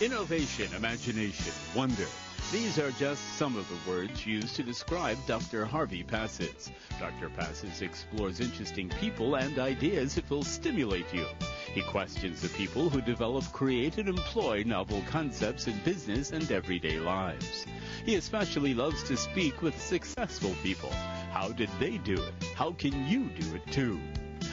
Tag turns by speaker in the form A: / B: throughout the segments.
A: Innovation, imagination, wonder. These are just some of the words used to describe Dr. Harvey Passes. Dr. Passes explores interesting people and ideas that will stimulate you. He questions the people who develop, create, and employ novel concepts in business and everyday lives. He especially loves to speak with successful people. How did they do it? How can you do it too?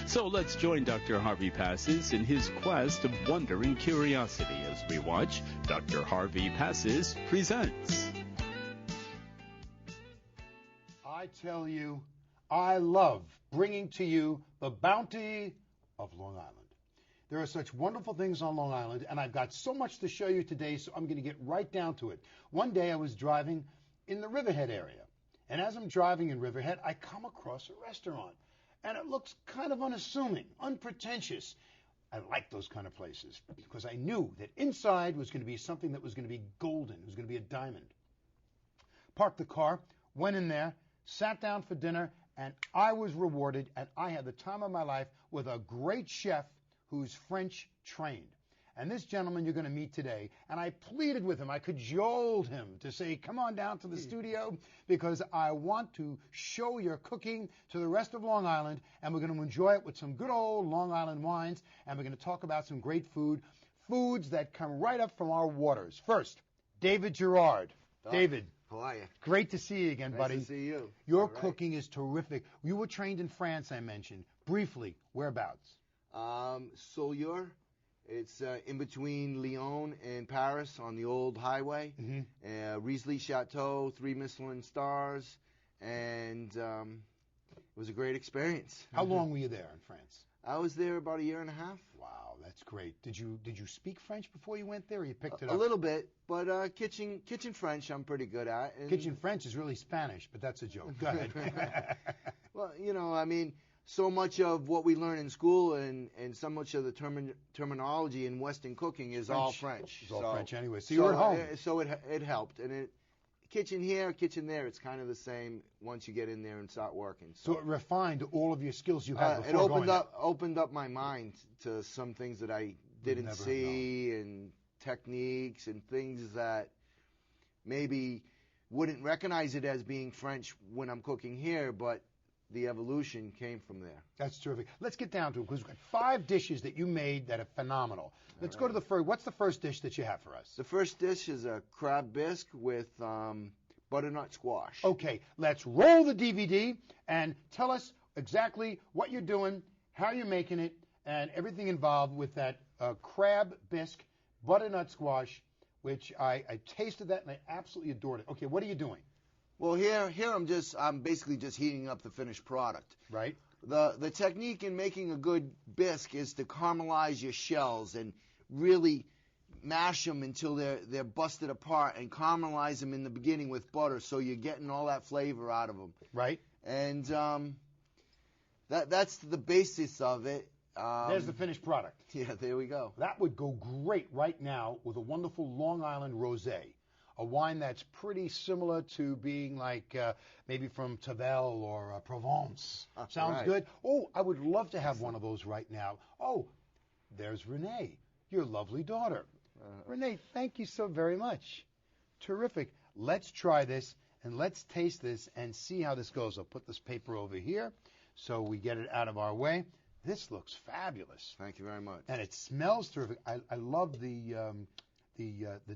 A: So let's join Dr. Harvey Passes in his quest of wonder and curiosity as we watch Dr. Harvey Passes Presents.
B: I tell you, I love bringing to you the bounty of Long Island. There are such wonderful things on Long Island, and I've got so much to show you today, so I'm going to get right down to it. One day I was driving in the Riverhead area, and as I'm driving in Riverhead, I come across a restaurant. And it looks kind of unassuming, unpretentious. I like those kind of places because I knew that inside was going to be something that was going to be golden. It was going to be a diamond. Parked the car, went in there, sat down for dinner, and I was rewarded, and I had the time of my life with a great chef who's French trained. And this gentleman you're going to meet today, and I pleaded with him, I cajoled him to say, come on down to the studio because I want to show your cooking to the rest of Long Island, and we're going to enjoy it with some good old Long Island wines, and we're going to talk about some great foods that come right up from our waters. First, David Girard. David.
C: How are you?
B: Great to see you again, buddy.
C: Nice to see you.
B: Your cooking is terrific. You were trained in France, I mentioned. Briefly, whereabouts?
C: Soleure. It's in between Lyon and Paris on the old highway. Riesling Chateau, 3 Michelin stars, and it was a great experience.
B: How long were you there in France?
C: I was there about a year and a half.
B: Wow, that's great. Did you speak French before you went there, or you picked it up?
C: A little bit, but kitchen French I'm pretty good at. And
B: kitchen French is really Spanish, but that's a joke. Go ahead.
C: Well, I mean, so much of what we learn in school and so much of the terminology in Western cooking is all French.
B: It's all French anyway. So you were at home.
C: So it helped. And kitchen here, kitchen there, it's kind of the same once you get in there and start working.
B: So it refined all of your skills you had before
C: it opened up my mind to some things that I didn't see and techniques and things that maybe wouldn't recognize it as being French when I'm cooking here, but the evolution came from there.
B: That's terrific. Let's get down to it, because we've got 5 dishes that you made that are phenomenal. Let's go to the first. What's the first dish that you have for us?
C: The first dish is a crab bisque with butternut squash.
B: Okay, let's roll the DVD and tell us exactly what you're doing, how you're making it, and everything involved with that crab bisque butternut squash, which I tasted that and I absolutely adored it. Okay, what are you doing?
C: Well, here I'm basically just heating up the finished product.
B: Right.
C: The technique in making a good bisque is to caramelize your shells and really mash them until they're busted apart and caramelize them in the beginning with butter, so you're getting all that flavor out of them.
B: Right.
C: And that's the basis of it.
B: There's the finished product.
C: Yeah, there we go.
B: That would go great right now with a wonderful Long Island rosé. A wine that's pretty similar to being like maybe from Tavel or Provence. Sounds
C: right.
B: good? Oh, I would love to have one of those right now. Oh, there's Renee, your lovely daughter. Renee, thank you so very much. Terrific. Let's try this and let's taste this and see how this goes. I'll put this paper over here so we get it out of our way. This looks fabulous.
C: Thank you very much.
B: And it smells terrific. I love the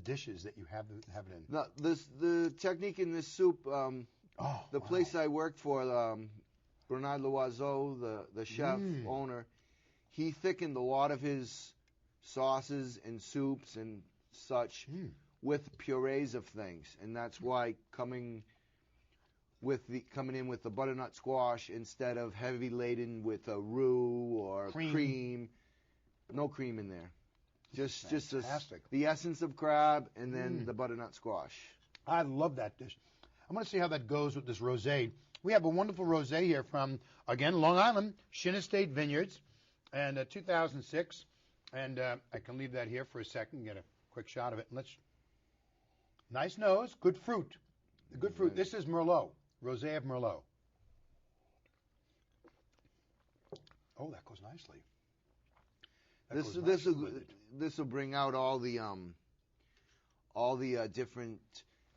B: dishes that you have it in.
C: The technique in this soup, the place I worked for, Bernard Loiseau, the chef owner, he thickened a lot of his sauces and soups and such with purees of things, and that's why coming in with the butternut squash instead of heavy laden with a roux or cream. No cream in there. Just the essence of crab and then the butternut squash.
B: I love that dish. I'm going to see how that goes with this rosé. We have a wonderful rosé here from, again, Long Island, Shin Estate Vineyards, and 2006. And I can leave that here for a second, get a quick shot of it. And nice nose, good fruit. Good fruit. This is Merlot, rosé of Merlot. Oh, that goes nicely.
C: This will bring out all the all the different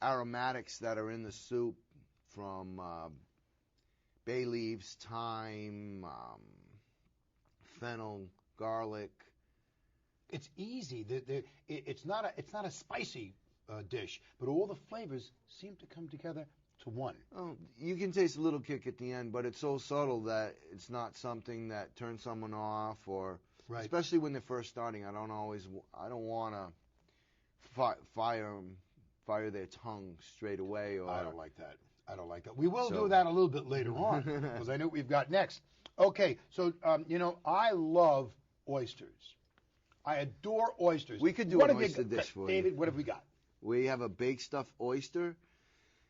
C: aromatics that are in the soup, from bay leaves, thyme, fennel, garlic.
B: It's easy. It's not a spicy dish, but all the flavors seem to come together to one.
C: Oh, you can taste a little kick at the end, but it's so subtle that it's not something that turns someone off, or
B: Right.
C: especially when they're first starting. I don't want to fire their tongue straight away. Or
B: I don't like that. We will
C: So-
B: do that a little bit later on, because I know what we've got next. Okay, so I love oysters. I adore oysters.
C: We could do
B: What
C: an
B: have you
C: oyster
B: got?
C: dish for you.
B: David, what have we got?
C: We have a baked stuffed oyster.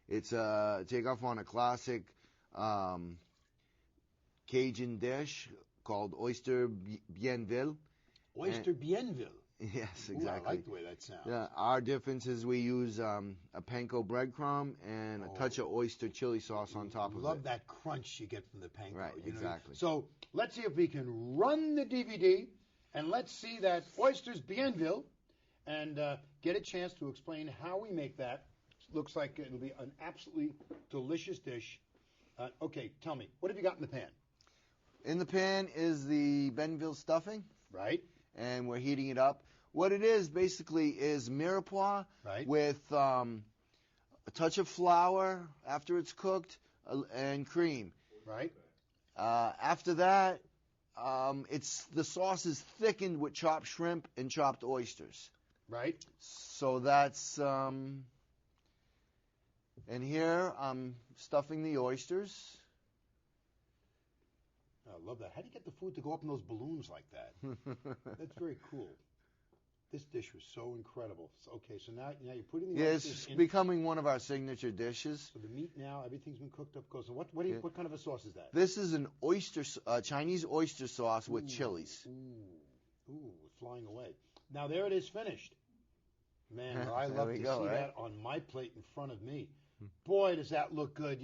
C: It's a takeoff on a classic Cajun dish called oyster bienville.
B: Oyster bienville.
C: Yes,
B: Ooh,
C: exactly.
B: I like the way that sounds.
C: Yeah, our difference is we use a panko breadcrumb and a touch of oyster chili sauce on top of
B: Love
C: it.
B: that crunch you get from the panko.
C: Right, exactly.
B: So let's see if we can run the DVD, and let's see that oysters bienville, and get a chance to explain how we make that. Looks like it'll be an absolutely delicious dish. Okay, tell me, what have you got in the pan?
C: In the pan is the Benville stuffing,
B: Right,
C: and we're heating it up. What it is basically is mirepoix
B: right.
C: with a touch of flour after it's cooked and cream.
B: Right.
C: After that, the sauce is thickened with chopped shrimp and chopped oysters.
B: Right.
C: So that's and here I'm stuffing the oysters.
B: I love that. How do you get the food to go up in those balloons like that? That's very cool. This dish was so incredible. Okay, so now you're putting the
C: Yeah,
B: oysters
C: it's
B: in.
C: becoming one of our signature dishes.
B: So the meat now, everything's been cooked up. So what kind of a sauce is that?
C: This is an Chinese oyster sauce with chilies.
B: Ooh, flying away. Now there it is, finished. Man, I
C: There
B: love
C: we
B: to
C: go,
B: see
C: right?
B: that on my plate in front of me. Boy, does that look good.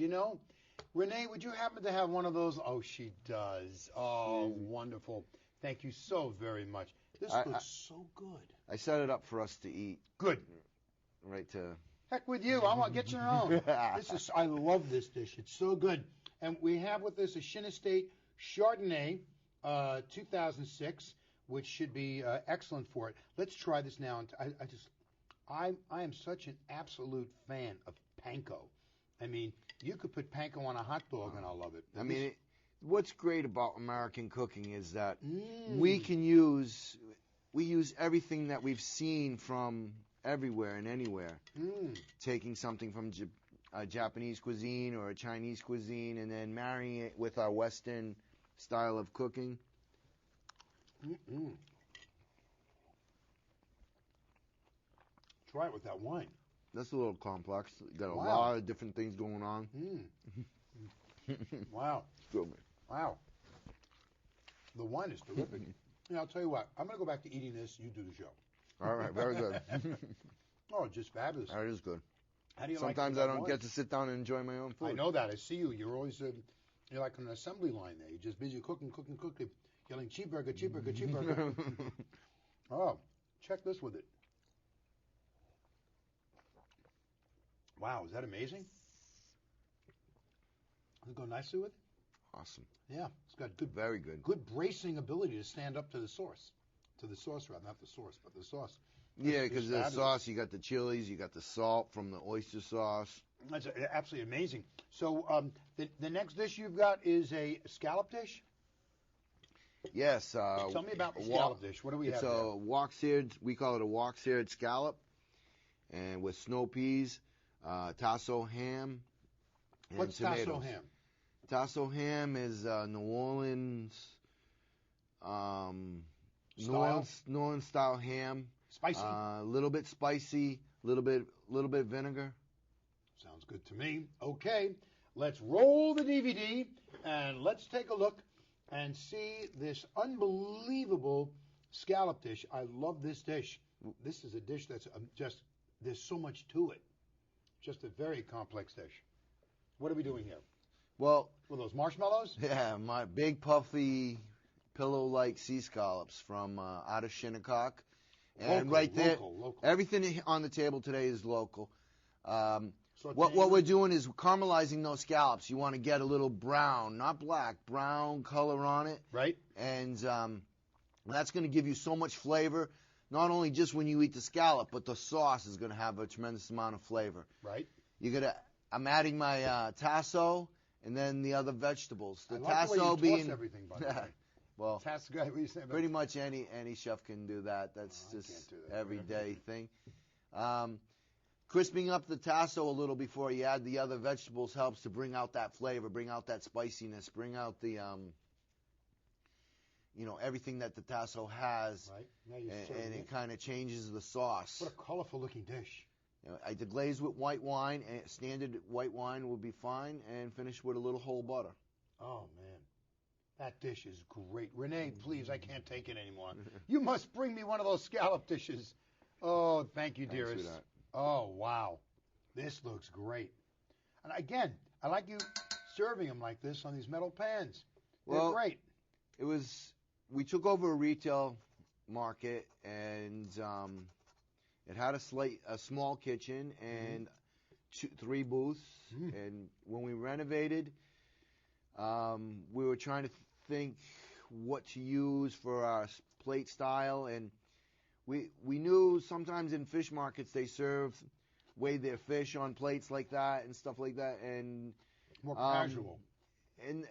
B: Renee, would you happen to have one of those? Oh, she does. Oh, wonderful. Thank you so very much. This looks so good.
C: I set it up for us to eat.
B: Good.
C: Right to.
B: Heck with you. I want to get your own. I love this dish. It's so good. And we have with us a Shin Estate Chardonnay 2006, which should be excellent for it. Let's try this now. I am such an absolute fan of panko. I mean, you could put panko on a hot dog and I'll love it.
C: What's great about American cooking is that we use everything that we've seen from everywhere and anywhere. Taking something from a Japanese cuisine or a Chinese cuisine and then marrying it with our Western style of cooking.
B: Try it with that wine.
C: That's a little complex. Got a
B: Wow.
C: lot of different things going on.
B: Wow.
C: Good.
B: Wow. The wine is terrific. I'll tell you what. I'm going to go back to eating this. You do the show.
C: All right, very good.
B: Oh, just fabulous.
C: That is good.
B: How do you
C: Sometimes
B: like
C: I don't
B: wine?
C: get to sit down and enjoy my own food.
B: I know that. I see you. You're always you're like on an assembly line there. You're just busy cooking, yelling cheeseburger, cheeseburger, cheeseburger. Oh, check this with it. Wow, is that amazing? Does it go nicely with it?
C: Awesome.
B: Yeah, it's got
C: Very good.
B: good bracing ability to stand up to the sauce. To the sauce, rather, not the source, but the sauce.
C: Yeah,
B: It's
C: because the
B: fabulous.
C: sauce, you got the chilies, you got the salt from the oyster sauce.
B: That's absolutely amazing. So the next dish you've got is a scallop dish?
C: Yes.
B: Tell me about the scallop dish. What do we have
C: It's
B: there?
C: a wok-seared, we call it a wok-seared scallop, and with snow peas, tasso ham, and
B: What's
C: tomatoes.
B: tasso ham?
C: Tasso ham is New Orleans style ham.
B: Spicy?
C: A little bit spicy, little bit vinegar.
B: Sounds good to me. Okay, let's roll the DVD and let's take a look and see this unbelievable scallop dish. I love this dish. This is a dish that's there's so much to it. Just a very complex dish. What are we doing here?
C: Well,
B: Well, those marshmallows?
C: yeah, my big pillow-like sea scallops from out of Shinnecock. And
B: Local, local.
C: Everything on the table today is local.
B: Sauteing
C: What we're doing is caramelizing those scallops. You want to get a little brown, not black, brown color on it.
B: Right.
C: And that's going to give you so much flavor, not only just when you eat the scallop, but the sauce is going to have a tremendous amount of flavor.
B: Right.
C: I'm adding my tasso and then the other vegetables. The
B: I like
C: tasso
B: the way you
C: being
B: toss everything, by the way.
C: well,
B: Tasso guy, what do you say about
C: pretty much any chef can do that. That's
B: I
C: just
B: can't do that.
C: everyday thing. Crisping up the tasso a little before you add the other vegetables helps to bring out that flavor, bring out that spiciness, bring out the everything that the tasso has,
B: Right. Now you're
C: and
B: serving
C: it kind of changes the sauce.
B: What a colorful looking dish.
C: I deglaze with white wine, and standard white wine will be fine, and finish with a little whole butter.
B: Oh, man. That dish is great. Renee, please, I can't take it anymore. You must bring me one of those scallop dishes. Oh, thank you,
C: Thanks,
B: dearest.
C: sweetheart.
B: Oh, wow. This looks great. And again, I like you serving them like this on these metal pans. They're
C: Well,
B: great.
C: We took over a retail market, and it had a small kitchen and 3 booths. And when we renovated, we were trying to think what to use for our plate style, and we knew sometimes in fish markets they weigh their fish on plates like that and stuff like that, and
B: More casual.
C: And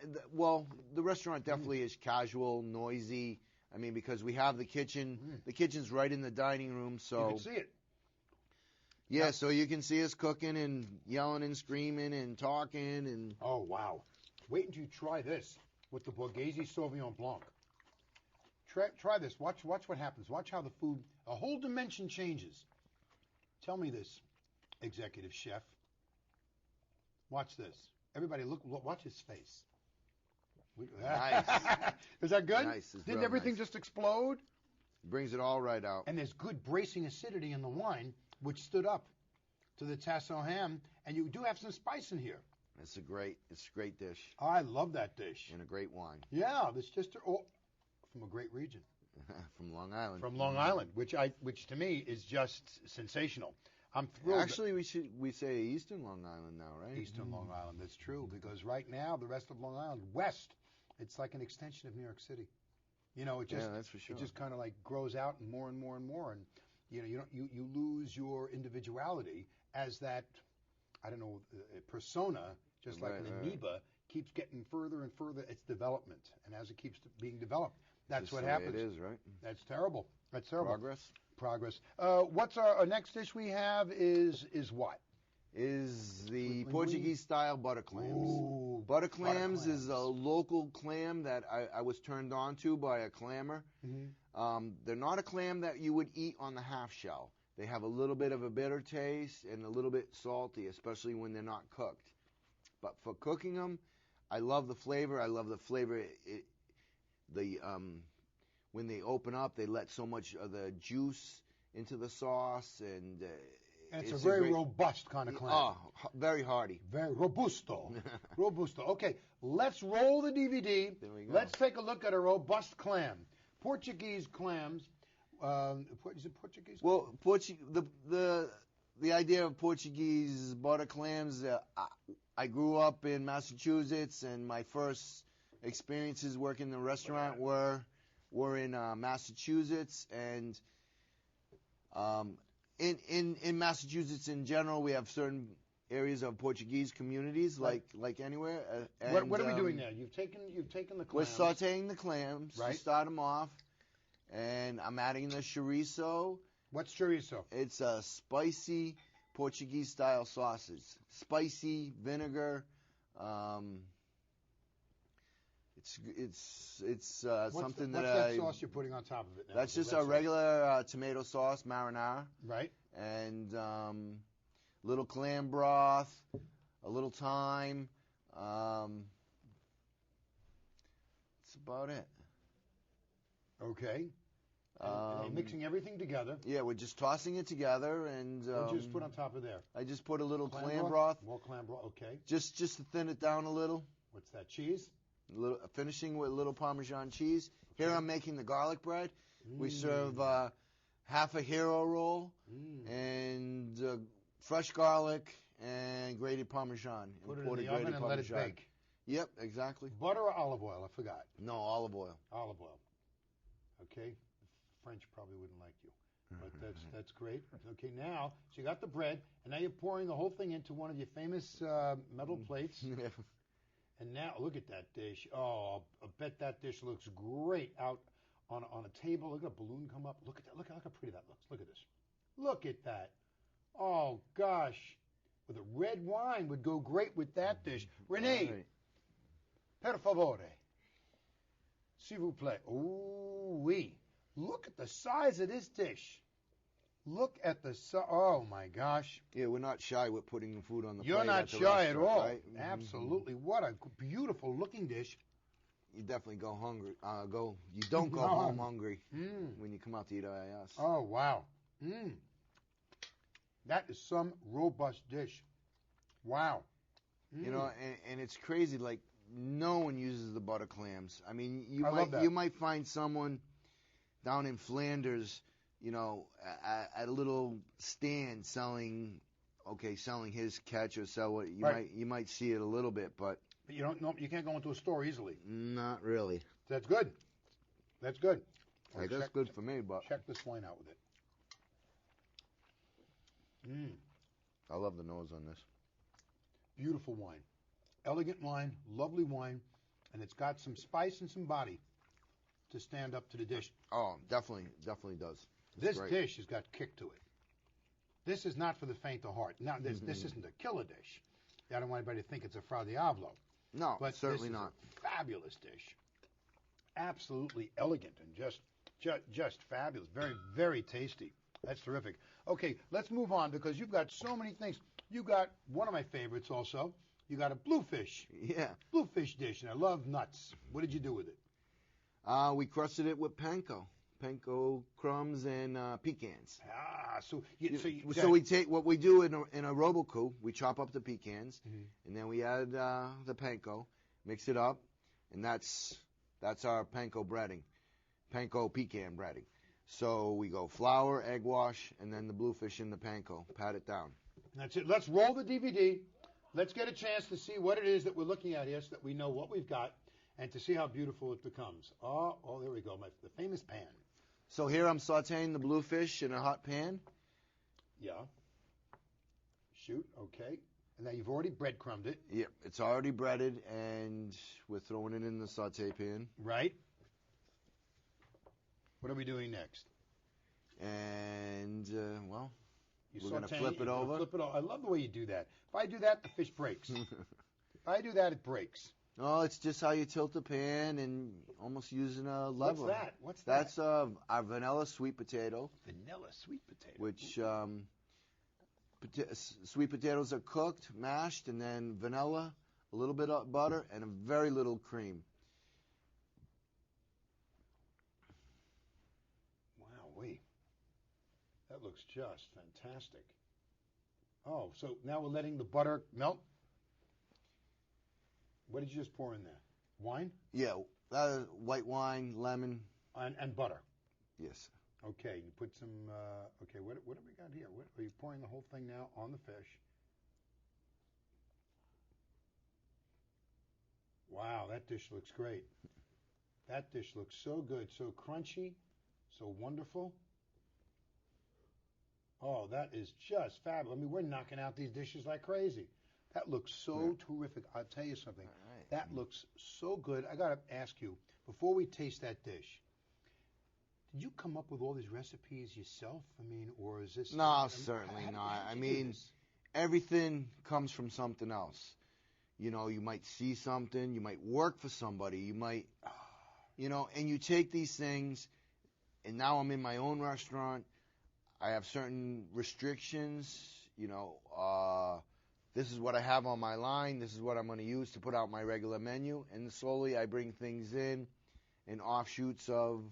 C: the restaurant definitely is casual, noisy. I mean, because we have the kitchen. The kitchen's right in the dining room, so
B: You can see it.
C: yeah, so you can see us cooking and yelling and screaming and talking and.
B: Oh, wow. Wait until you try this with the Borghese Sauvignon Blanc. Try this. Watch what happens. Watch how the food, a whole dimension changes. Tell me this, executive chef. Watch this. Everybody, watch his face.
C: Nice.
B: Is that good?
C: Nice. It's
B: Didn't
C: real
B: everything
C: nice.
B: just explode?
C: Brings it all right out.
B: And there's good bracing acidity in the wine, which stood up to the tasso ham, and you do have some spice in here.
C: It's a great dish.
B: I love that dish.
C: And a great wine.
B: Yeah, it's just from a great region.
C: From Long Island.
B: From Long Island, which to me is just sensational. I'm thrilled.
C: Actually, we say Eastern Long Island now, right?
B: Eastern Long Island, that's true, because right now the rest of Long Island, west, it's like an extension of New York City. It just
C: that's for sure.
B: It just kind of like grows out and more and more and more, and you lose your individuality as that, I don't know, persona, just like an amoeba, keeps getting further and further its development, and as it keeps being developed, that's
C: Just
B: what
C: the way
B: happens.
C: It is, right?
B: That's terrible. That's terrible.
C: Progress.
B: What's our next dish we have is what?
C: Is the
B: Linguine?
C: Portuguese style butter clams.
B: Ooh,
C: Butter clams is a local clam that I was turned on to by a clammer. They're not a clam that you would eat on the half shell. They have a little bit of a bitter taste and a little bit salty, especially when they're not cooked. But for cooking them, I love the flavor. When they open up, they let so much of the juice into the sauce, and
B: it's a very robust kind of clam.
C: Oh, very hearty.
B: Very robusto. Robusto. Okay, let's roll the DVD.
C: There we go.
B: Let's take a look at a robust clam. Portuguese clams. Is it Portuguese?
C: Well, the idea of Portuguese butter clams. I grew up in Massachusetts, and my first experiences working in the restaurant were in Massachusetts, and in Massachusetts in general, we have certain areas of Portuguese communities, like anywhere.
B: What are we doing now? You've taken the clams.
C: We're sautéing the clams
B: right.
C: to start them off, and I'm adding the chorizo.
B: What's chorizo?
C: It's a spicy Portuguese style sausage. Spicy vinegar. It's something that
B: what's that sauce you're putting on top of it now?
C: That's just a regular tomato sauce, marinara.
B: Right.
C: And little clam broth, a little thyme. That's about it.
B: Okay. And mixing everything together.
C: Yeah, we're just tossing it together, and
B: What did you just put on top of there?
C: I just put a little clam
B: broth. More clam broth. Okay.
C: Just to thin it down a little.
B: What's that? Cheese.
C: Finishing with a little Parmesan cheese. Here I'm making the garlic bread. We serve half a hero roll fresh garlic and grated Parmesan.
B: Put it in the oven and let it bake.
C: Yep, exactly.
B: Butter or olive oil? I forgot.
C: No, olive oil.
B: Olive oil. Okay. The French probably wouldn't like you, but that's great. Okay, now, so you got the bread, and now you're pouring the whole thing into one of your famous metal plates. And now, look at that dish. Oh, I bet that dish looks great out on a table. Look at a balloon come up. Look at that. Look how pretty that looks. Look at this. Look at that. Oh, gosh. With a red wine would go great with that dish. Renee,
C: right.
B: Per favore. S'il vous plaît. Ooh, wee. Look at the size of this dish. Look at the size. Oh, my gosh.
C: Yeah, we're not shy with putting food on the plate.
B: You're not shy at all.
C: Right?
B: Absolutely. What a beautiful looking dish.
C: You definitely go hungry. You don't go home hungry when you come out to eat IIS.
B: Oh, wow. That is some robust dish. Wow.
C: You know, and it's crazy. Like, no one uses the butter clams. I mean,
B: love that.
C: you might find someone down in Flanders, you know, at a little stand selling his catch or sell what you might see it a little bit, but
B: you don't know, you can't go into a store easily.
C: Not really.
B: That's good. That's good.
C: Hey, that's good for me, but
B: check this wine out with it.
C: I love the nose on this.
B: Beautiful wine. Elegant wine, lovely wine, and it's got some spice and some body to stand up to the dish.
C: Oh, definitely does.
B: This dish has got kick to it. This is not for the faint of heart. Now, this isn't a killer dish. I don't want anybody to think it's a Fra Diavolo.
C: No,
B: but
C: certainly
B: this is
C: not.
B: A fabulous dish. Absolutely elegant and just fabulous. Very, very tasty. That's terrific. Okay, let's move on because you've got so many things. You got one of my favorites also. You got a bluefish.
C: Yeah.
B: Bluefish dish, and I love nuts. What did you do with it?
C: We crusted it with panko crumbs and pecans.
B: So
C: we take what we do in a Robocoup. We chop up the pecans, and then we add the panko, mix it up, and that's our panko pecan breading. So we go flour, egg wash, and then the bluefish in the panko. Pat it down.
B: That's it. Let's roll the DVD. Let's get a chance to see what it is that we're looking at here so that we know what we've got and to see how beautiful it becomes. Oh, there we go. The famous pan.
C: So here I'm sauteing the bluefish in a hot pan.
B: Yeah. Shoot. Okay. And now you've already breadcrumbed it.
C: Yep. It's already breaded, and we're throwing it in the saute pan.
B: Right. What are we doing next?
C: And, we're going to
B: flip
C: it over.
B: Flip it over. I love the way you do that. If I do that, the fish breaks. If I do that, it breaks.
C: No, it's just how you tilt the pan and almost using a lever.
B: What's that?
C: That's our vanilla sweet potato.
B: Vanilla sweet potato.
C: Which sweet potatoes are cooked, mashed, and then vanilla, a little bit of butter, and a very little cream.
B: Wowee. That looks just fantastic. Oh, so now we're letting the butter melt? What did you just pour in there? Wine?
C: Yeah, white wine, lemon.
B: And butter?
C: Yes.
B: Okay, you put some, okay, what have we got here? Are you pouring the whole thing now on the fish? Wow, that dish looks great. That dish looks so good, so crunchy, so wonderful. Oh, that is just fabulous. I mean, we're knocking out these dishes like crazy. That looks so terrific. I'll tell you something.
C: Right.
B: That looks so good. I got to ask you, before we taste that dish, did you come up with all these recipes yourself? I mean, or is this...
C: No, certainly not. I mean, everything comes from something else. You know, you might see something, you might work for somebody, you might, you know, and you take these things, and now I'm in my own restaurant. I have certain restrictions, you know, this is what I have on my line, this is what I'm going to use to put out my regular menu, and slowly I bring things in offshoots of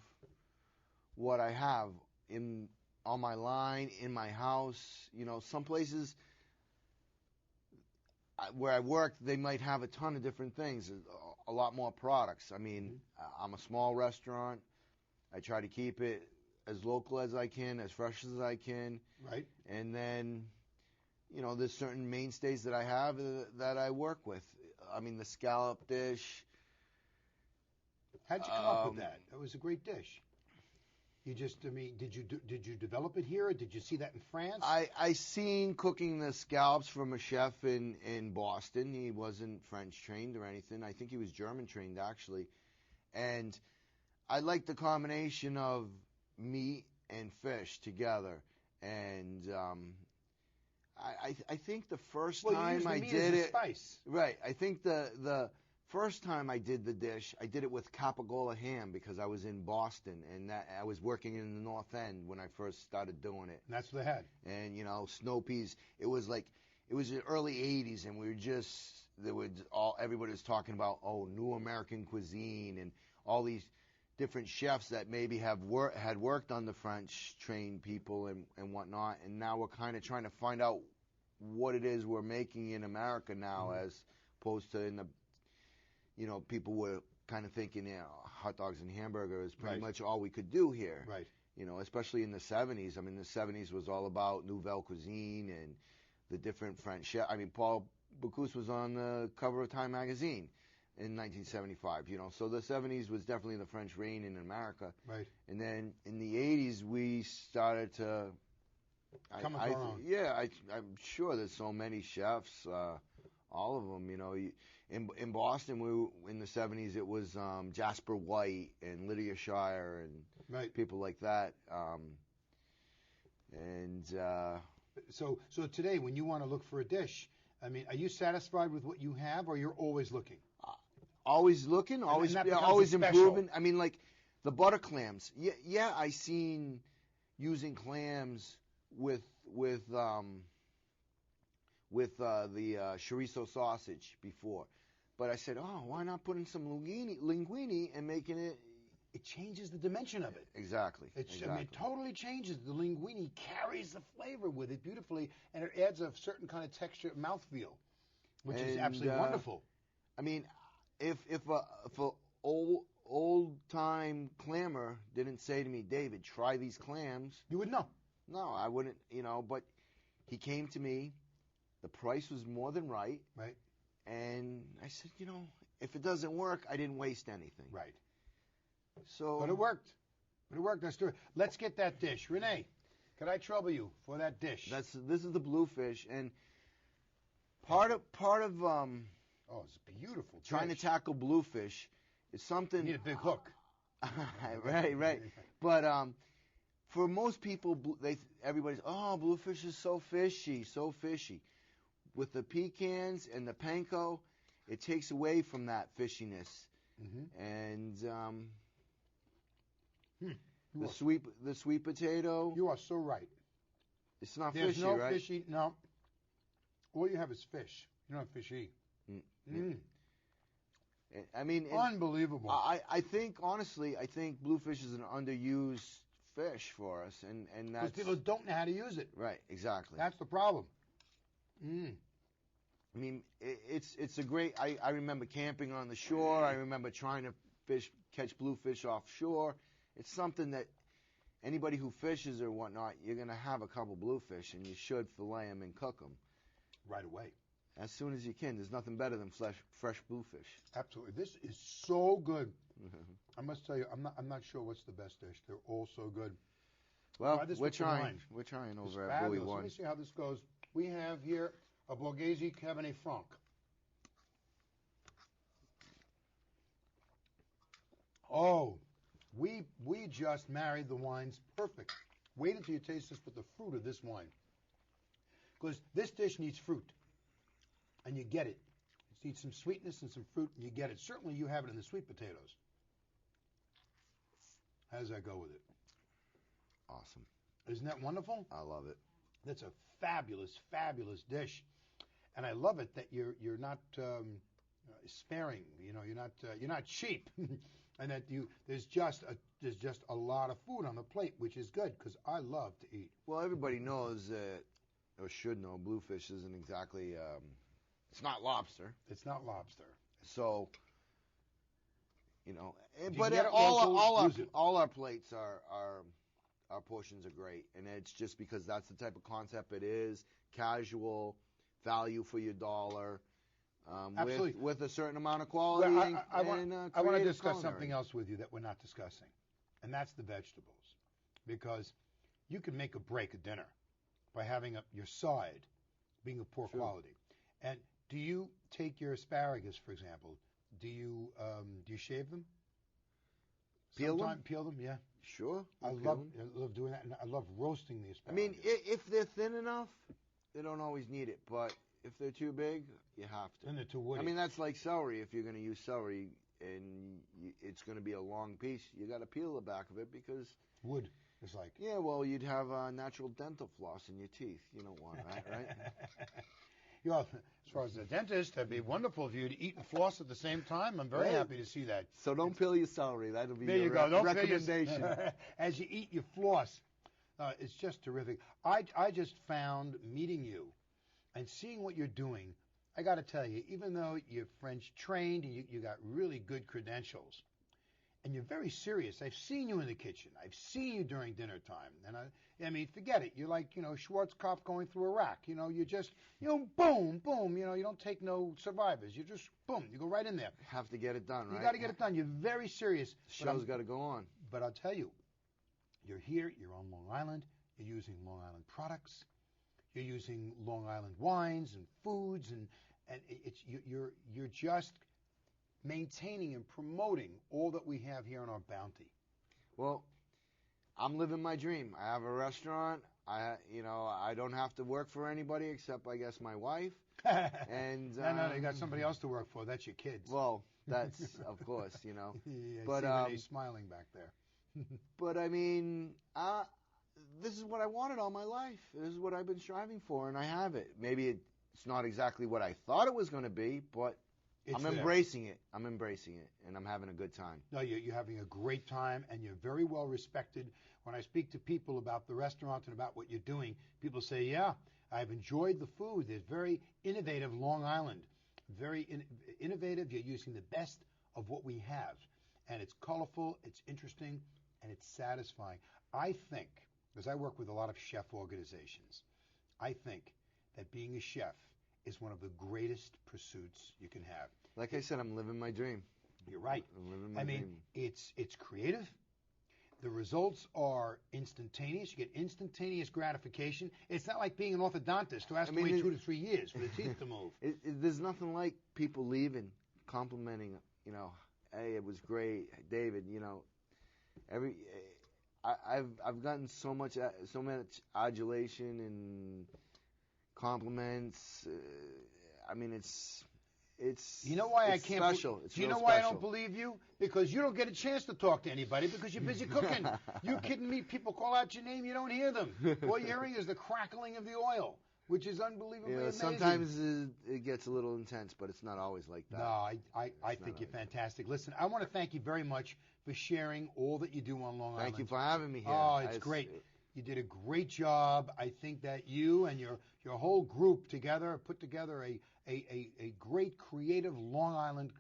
C: what I have on my line, in my house. You know, some places where I work, they might have a ton of different things, a lot more products. I mean, I'm a small restaurant. I try to keep it as local as I can, as fresh as I can.
B: Right.
C: And then you know, there's certain mainstays that I have that I work with. I mean, the scallop dish.
B: How'd you come up with that? That was a great dish. You just, I mean, did you develop it here, or did you see that in France?
C: I seen cooking the scallops from a chef in Boston. He wasn't French trained or anything. I think he was German trained, actually. And I like the combination of meat and fish together. And I think the first time I did it,
B: spice.
C: Right. I think the first time I did the dish, I did it with Capicola ham because I was in Boston and I was working in the North End when I first started doing it.
B: And that's what they had.
C: And you know, snow peas. It was the early '80s, and we were just everybody was talking about new American cuisine and all these different chefs that maybe had worked on the French trained people and whatnot, and now we're kind of trying to find out what it is we're making in America now, as opposed to in the, you know, people were kind of thinking, you know, hot dogs and hamburgers is pretty much all we could do here.
B: Right.
C: You know, especially in the 70s. I mean, the 70s was all about Nouvelle Cuisine and the different French chefs. I mean, Paul Bocuse was on the cover of Time magazine in 1975, you know. So the 70s was definitely the French reign in America.
B: Right.
C: And then in the 80s, we started to
B: come into our own.
C: Yeah, I'm sure there's so many chefs, all of them, you know. In Boston, in the 70s, it was Jasper White and Lydia Shire and people like that.
B: So today, when you want to look for a dish, I mean, are you satisfied with what you have, or you're always looking?
C: Always looking, always improving. I mean, like the butter clams. Yeah, I seen using clams with the chorizo sausage before, but I said, why not putting some linguine and making it?
B: It changes the dimension of it.
C: Exactly.
B: I mean, it totally changes. The linguine carries the flavor with it beautifully, and it adds a certain kind of texture, mouthfeel, which is absolutely wonderful.
C: I mean, if a old time clammer didn't say to me, David, try these clams,
B: you would know.
C: No, I wouldn't. You know, but he came to me. The price was more than right.
B: Right.
C: And I said, you know, if it doesn't work, I didn't waste anything.
B: Right.
C: So.
B: But it worked. Let's do it. Let's get that dish. Renee, could I trouble you for that dish?
C: This is the bluefish, and part of
B: it's beautiful.
C: Trying to tackle bluefish is something.
B: You need a big hook.
C: right. But for most people, everybody's bluefish is so fishy. With the pecans and the panko, it takes away from that fishiness. Mm-hmm. And the sweet potato.
B: You are so right.
C: It's not
B: There's
C: fishy,
B: no
C: right?
B: Fishy. No. All you have is fish. You don't have fishy.
C: I mean,
B: unbelievable.
C: I think bluefish is an underused fish for us, and that's
B: because people don't know how to use it.
C: Right, exactly.
B: That's the problem.
C: I mean, it's a great. I remember camping on the shore. I remember trying to catch bluefish offshore. It's something that anybody who fishes or whatnot, you're gonna have a couple bluefish, and you should fillet them and cook them
B: right away.
C: As soon as you can. There's nothing better than fresh bluefish.
B: Absolutely. This is so good. I must tell you, I'm not sure what's the best dish. They're all so good.
C: Well, we're trying. We're trying over at Bowie One.
B: Let me see how this goes. We have here a Borghese Cabernet Franc. Oh, we just married the wines perfect. Wait until you taste this with the fruit of this wine. Because this dish needs fruit. And you get it. It needs some sweetness and some fruit, and you get it. Certainly you have it in the sweet potatoes. How does that go with it?
C: Awesome.
B: Isn't that wonderful?
C: I love it.
B: That's a fabulous, fabulous dish. And I love it that you're not sparing. You know, you're not cheap. And that there's just a lot of food on the plate, which is good because I love to eat.
C: Well, everybody knows that, or should know, bluefish isn't exactly. It's not lobster.
B: It's not lobster.
C: So, you know, but all our plates are our portions are great, and it's just because that's the type of concept it is, casual, value for your dollar, with a certain amount of quality.
B: Well, I want to discuss
C: culinary.
B: something else with you that we're not discussing, and that's the vegetables, because you can make or break a dinner by having your side being of poor quality. And do you take your asparagus, for example? Do you shave them?
C: Peel them?
B: Peel them, yeah.
C: Sure.
B: I love doing that, and I love roasting the asparagus.
C: I mean, if they're thin enough, they don't always need it, but if they're too big, you have to.
B: And they're too woody.
C: I mean, that's like celery. If you're going to use celery and it's going to be a long piece, you got to peel the back of it because
B: wood is like.
C: Yeah, well, you'd have natural dental floss in your teeth. You don't want that, right?
B: You know, as far as the dentist, that'd be wonderful if you'd eat and floss at the same time. I'm very happy to see that.
C: So don't peel your celery. That'll be
B: there
C: your
B: you go. Don't
C: recommendation.
B: As you eat your floss. It's just terrific. I just found meeting you and seeing what you're doing, I got to tell you, even though you're French trained and you got really good credentials, and you're very serious. I've seen you in the kitchen. I've seen you during dinner time. And I mean, forget it. You're like, Schwarzkopf going through Iraq. You just, boom, boom. You don't take no survivors. You just, boom, you go right in there.
C: Have to get it done, right?
B: You got to get it done. You're very serious.
C: The show's got to go on.
B: But I'll tell you, you're here. You're on Long Island. You're using Long Island products. You're using Long Island wines and foods, and you're just maintaining and promoting all that we have here on our bounty.
C: Well, I'm living my dream. I have a restaurant. I don't have to work for anybody except, I guess, my wife. And
B: no, you got somebody else to work for. That's your kids.
C: Well, that's of course,
B: Yeah,
C: but
B: see Renee's smiling back there.
C: But I mean, this is what I wanted all my life. This is what I've been striving for, and I have it. Maybe it's not exactly what I thought it was going to be, but I'm embracing it. I'm embracing it, and I'm having a good time.
B: No, you're having a great time, and you're very well respected. When I speak to people about the restaurant and about what you're doing, people say, yeah, I've enjoyed the food. It's very innovative, Long Island. Very innovative. You're using the best of what we have, and it's colorful, it's interesting, and it's satisfying. I think, because I work with a lot of chef organizations, I think that being a chef is one of the greatest pursuits you can have.
C: Like I said, I'm living my dream.
B: You're right.
C: I'm living my dream.
B: It's creative. The results are instantaneous. You get instantaneous gratification. It's not like being an orthodontist who has to wait 2 to 3 years for the teeth to move.
C: There's nothing like people leaving, complimenting, hey, it was great, David, I've gotten so much adulation and compliments. I mean, it's
B: you know why I can't
C: special. It's
B: do you know why I don't believe you? Because you don't get a chance to talk to anybody because you're busy cooking. You kidding me? People call out your name, you don't hear them. All you're hearing is the crackling of the oil, which is unbelievably amazing.
C: Sometimes it gets a little intense, but it's not always like that.
B: No, I think you're fantastic. Listen, I want to thank you very much for sharing all that you do on Long Island.
C: Thank you for having me here.
B: Oh, it's great. You did a great job. I think that you and your whole group together put together a great creative Long Island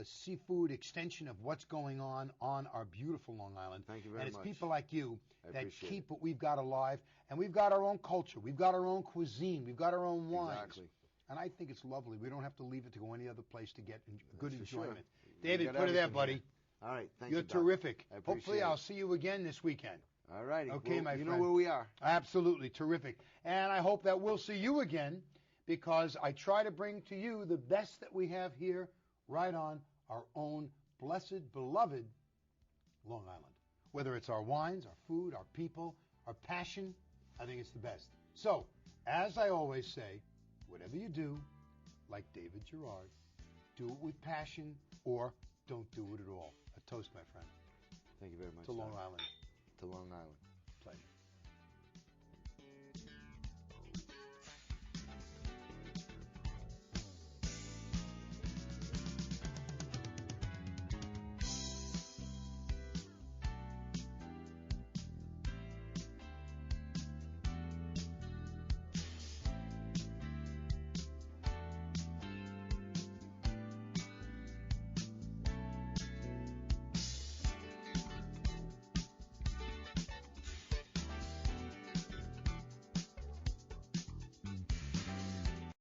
B: seafood extension of what's going on our beautiful Long Island.
C: Thank you very much.
B: And it's people like you that keep
C: it.
B: what we've got alive. And we've got our own culture. We've got our own cuisine. We've got our own wines.
C: Exactly.
B: And I think it's lovely. We don't have to leave it to go any other place to get good
C: That's for
B: enjoyment.
C: Sure.
B: David, put it there, buddy.
C: Here. All right, thank you.
B: You're terrific.
C: I appreciate
B: Hopefully, I'll see you again this weekend.
C: All righty.
B: Okay, my friend.
C: You know where we are.
B: Absolutely. Terrific. And I hope that we'll see you again because I try to bring to you the best that we have here right on our own blessed, beloved Long Island. Whether it's our wines, our food, our people, our passion, I think it's the best. So, as I always say, whatever you do, like David Girard, do it with passion or don't do it at all. A toast, my friend.
C: Thank you very much.
B: To Long Island.
C: To Long Island.